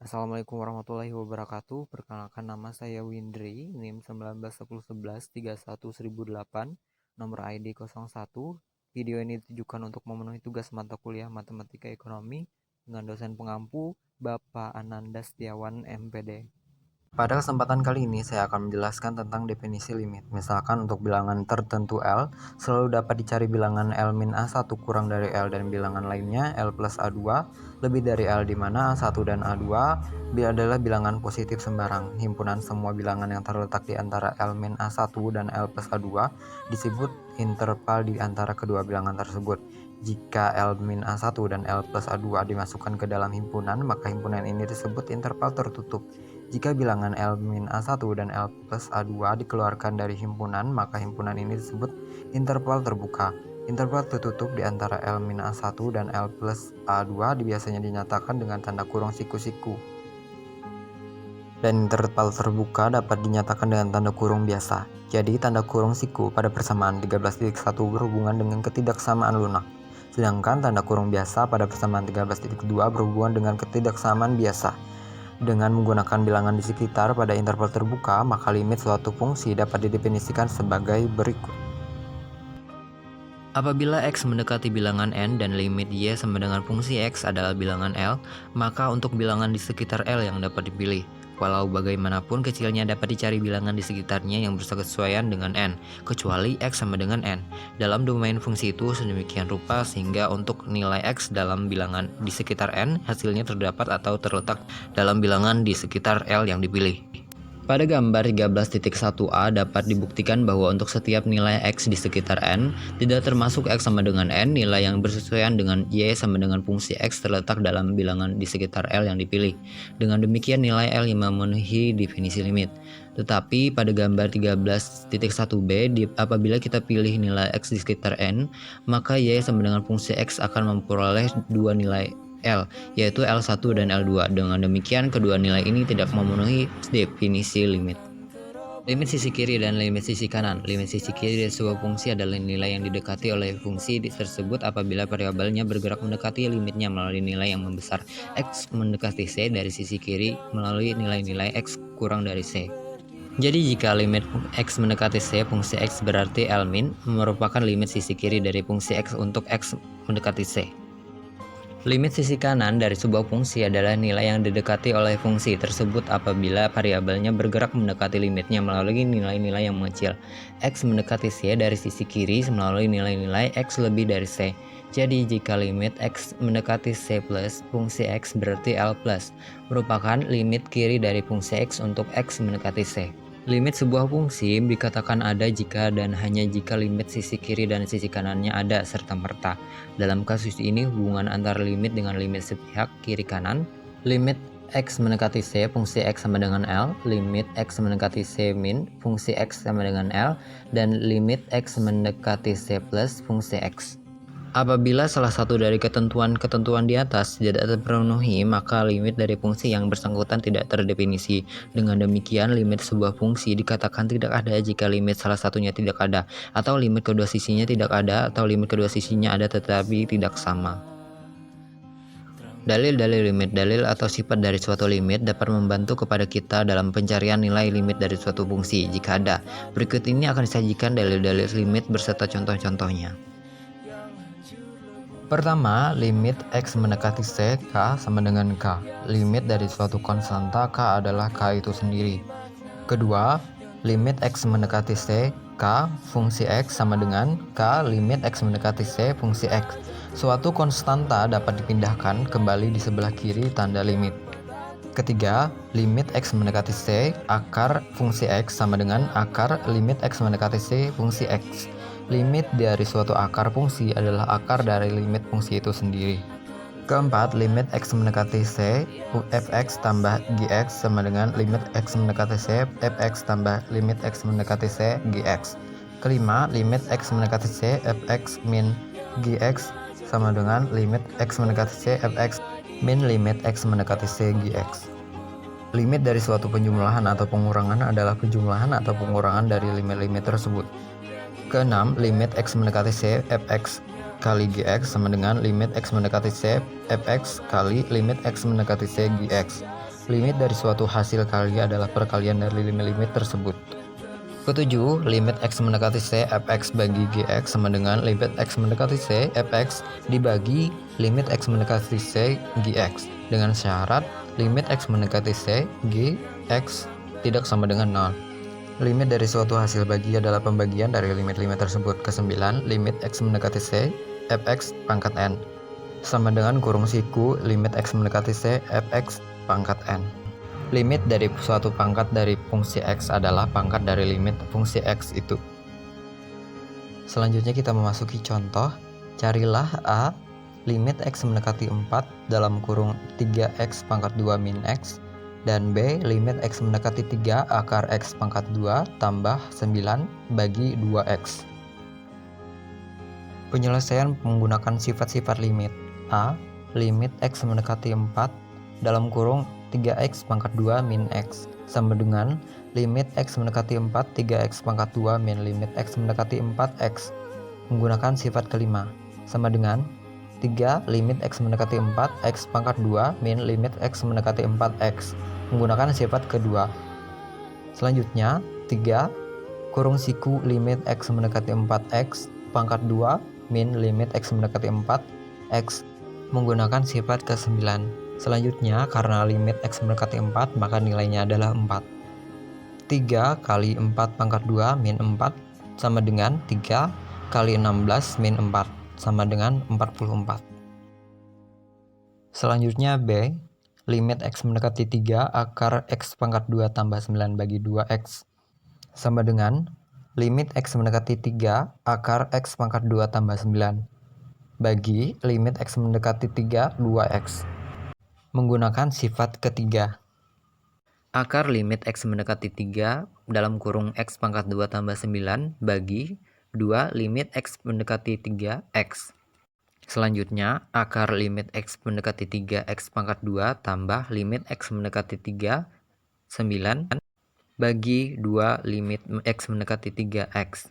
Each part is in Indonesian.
Assalamualaikum warahmatullahi wabarakatuh. Perkenalkan nama saya Windri, NIM 191011311008, nomor ID 01. Video ini ditujukan untuk memenuhi tugas mata kuliah Matematika Ekonomi dengan dosen pengampu Bapak Ananda Setiawan MPD. Pada kesempatan kali ini saya akan menjelaskan tentang definisi limit. Misalkan untuk bilangan tertentu L, selalu dapat dicari bilangan L min A1 kurang dari L dan bilangan lainnya L plus A2 lebih dari L, di mana A1 dan A2 adalah bilangan positif sembarang. Himpunan semua bilangan yang terletak di antara L min A1 dan L plus A2 disebut interval di antara kedua bilangan tersebut. Jika L min A1 dan L plus A2 dimasukkan ke dalam himpunan, maka himpunan ini disebut interval tertutup. Jika bilangan L min A1 dan L plus A2 dikeluarkan dari himpunan, maka himpunan ini disebut interval terbuka. Interval tertutup di antara L min A1 dan L plus A2 biasanya dinyatakan dengan tanda kurung siku-siku. Dan interval terbuka dapat dinyatakan dengan tanda kurung biasa. Jadi tanda kurung siku pada persamaan 13.1 berhubungan dengan ketidaksamaan lunak. Sedangkan tanda kurung biasa pada persamaan 13.2 berhubungan dengan ketidaksamaan biasa. Dengan menggunakan bilangan di sekitar pada interval terbuka, maka limit suatu fungsi dapat didefinisikan sebagai berikut. Apabila X mendekati bilangan N dan limit Y sama dengan fungsi X adalah bilangan L, maka untuk bilangan di sekitar L yang dapat dipilih. Walau bagaimanapun kecilnya dapat dicari bilangan di sekitarnya yang bersesuaian dengan N, kecuali X sama dengan N. Dalam domain fungsi itu sedemikian rupa sehingga untuk nilai X dalam bilangan di sekitar N, hasilnya terdapat atau terletak dalam bilangan di sekitar L yang dipilih. Pada gambar 13.1a dapat dibuktikan bahwa untuk setiap nilai X di sekitar N, tidak termasuk X sama dengan N, nilai yang bersesuaian dengan Y sama dengan fungsi X terletak dalam bilangan di sekitar L yang dipilih. Dengan demikian nilai L yang memenuhi definisi limit. Tetapi pada gambar 13.1b, apabila kita pilih nilai X di sekitar N, maka Y sama dengan fungsi X akan memperoleh dua nilai L, yaitu L1 dan L2. Dengan demikian, kedua nilai ini tidak memenuhi definisi limit. Limit sisi kiri dan limit sisi kanan. Limit sisi kiri dari sebuah fungsi adalah nilai yang didekati oleh fungsi tersebut apabila variabelnya bergerak mendekati limitnya melalui nilai yang membesar. X mendekati C dari sisi kiri melalui nilai-nilai X kurang dari C. Jadi jika limit X mendekati C, fungsi X berarti L min merupakan limit sisi kiri dari fungsi X untuk X mendekati C. Limit sisi kanan dari sebuah fungsi adalah nilai yang didekati oleh fungsi tersebut apabila variabelnya bergerak mendekati limitnya melalui nilai-nilai yang mengecil. X mendekati C dari sisi kiri melalui nilai-nilai X lebih dari C. Jadi jika limit X mendekati C plus, fungsi X berarti L plus, merupakan limit kiri dari fungsi X untuk X mendekati C. Limit sebuah fungsi dikatakan ada jika dan hanya jika limit sisi kiri dan sisi kanannya ada serta-merta. Dalam kasus ini hubungan antara limit dengan limit sepihak kiri kanan, limit X mendekati C, fungsi X sama dengan L, limit X mendekati C min, fungsi X sama dengan L, dan limit X mendekati C plus, fungsi X. Apabila salah satu dari ketentuan-ketentuan di atas tidak terpenuhi, maka limit dari fungsi yang bersangkutan tidak terdefinisi. Dengan demikian, limit sebuah fungsi dikatakan tidak ada jika limit salah satunya tidak ada, atau limit kedua sisinya tidak ada, atau limit kedua sisinya ada tetapi tidak sama. Dalil-dalil limit. Dalil atau sifat dari suatu limit dapat membantu kepada kita dalam pencarian nilai limit dari suatu fungsi jika ada. Berikut ini akan disajikan dalil-dalil limit beserta contoh-contohnya. Pertama, limit X mendekati C, K sama dengan K. Limit dari suatu konstanta K adalah K itu sendiri. Kedua, limit X mendekati C, K, fungsi X sama dengan K, limit X mendekati C, fungsi X. Suatu konstanta dapat dipindahkan kembali di sebelah kiri tanda limit. Ketiga, limit X mendekati C, akar fungsi X sama dengan akar limit X mendekati C, fungsi X. Limit dari suatu akar fungsi adalah akar dari limit fungsi itu sendiri. Keempat, limit X mendekati C, fx tambah gx sama dengan limit X mendekati C, fx tambah limit X mendekati C, gx. Kelima, limit X mendekati C, fx min gx sama dengan limit X mendekati C, fx min limit X mendekati C, gx. Limit dari suatu penjumlahan atau pengurangan adalah penjumlahan atau pengurangan dari limit-limit tersebut. Keenam, limit X mendekati C, fx kali Gx sama dengan limit X mendekati C Fx kali limit X mendekati C Gx. Limit dari suatu hasil kali adalah perkalian dari limit tersebut. Ketujuh, limit X mendekati C Fx bagi Gx sama dengan limit X mendekati C Fx dibagi limit X mendekati C Gx dengan syarat limit X mendekati C Gx tidak sama dengan 0. Limit dari suatu hasil bagi adalah pembagian dari limit-limit tersebut. Kesembilan, limit X mendekati C Fx pangkat N sama dengan kurung siku limit X mendekati C Fx pangkat N. Limit dari suatu pangkat dari fungsi X adalah pangkat dari limit fungsi X itu. Selanjutnya kita memasuki contoh. Carilah A limit X mendekati 4 dalam kurung 3X pangkat 2 min X dan B limit X mendekati 3 akar X pangkat 2 tambah 9 bagi 2X. Penyelesaian menggunakan sifat-sifat limit. A. Limit X mendekati 4 dalam kurung 3X pangkat 2 min X sama dengan limit X mendekati 4 3X pangkat 2 min limit X mendekati 4X menggunakan sifat kelima sama dengan 3 limit X mendekati 4 X pangkat 2 min limit X mendekati 4X menggunakan sifat kedua. Selanjutnya 3 kurung siku limit X mendekati 4X pangkat 2 min limit X mendekati 4X menggunakan sifat ke-9. Selanjutnya, karena limit X mendekati 4, maka nilainya adalah 4. 3 kali 4 pangkat 2 min 4 sama dengan 3 kali 16 min 4 sama dengan 44. Selanjutnya B, limit X mendekati 3 akar X pangkat 2 tambah 9 bagi 2X sama dengan limit X mendekati 3 akar X pangkat 2 tambah 9 bagi limit X mendekati 3 2X menggunakan sifat ketiga. Akar limit X mendekati 3 dalam kurung X pangkat 2 tambah 9 bagi 2 limit X mendekati 3X. Selanjutnya, akar limit X mendekati 3X pangkat 2 tambah limit X mendekati 3 9 bagi 2 limit X mendekati 3X.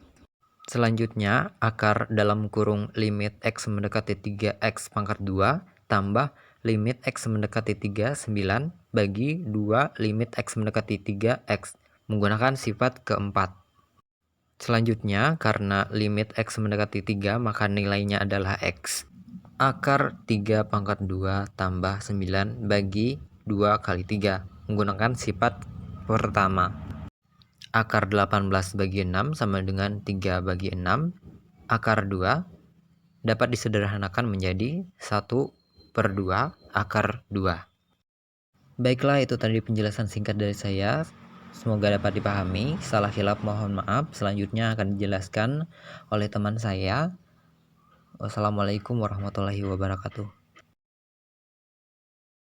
Selanjutnya, akar dalam kurung limit X mendekati 3X pangkat 2 tambah limit X mendekati 3 9 bagi 2 limit X mendekati 3X menggunakan sifat keempat. Selanjutnya, karena limit X mendekati 3 maka nilainya adalah X. Akar 3 pangkat 2 tambah 9 bagi 2 kali 3 menggunakan sifat pertama. Akar 18 bagi 6 sama dengan 3 bagi 6. Akar 2 dapat disederhanakan menjadi 1/2 akar 2. Baiklah, itu tadi penjelasan singkat dari saya. Semoga dapat dipahami. Salah khilaf mohon maaf. Selanjutnya akan dijelaskan oleh teman saya. Wassalamualaikum warahmatullahi wabarakatuh.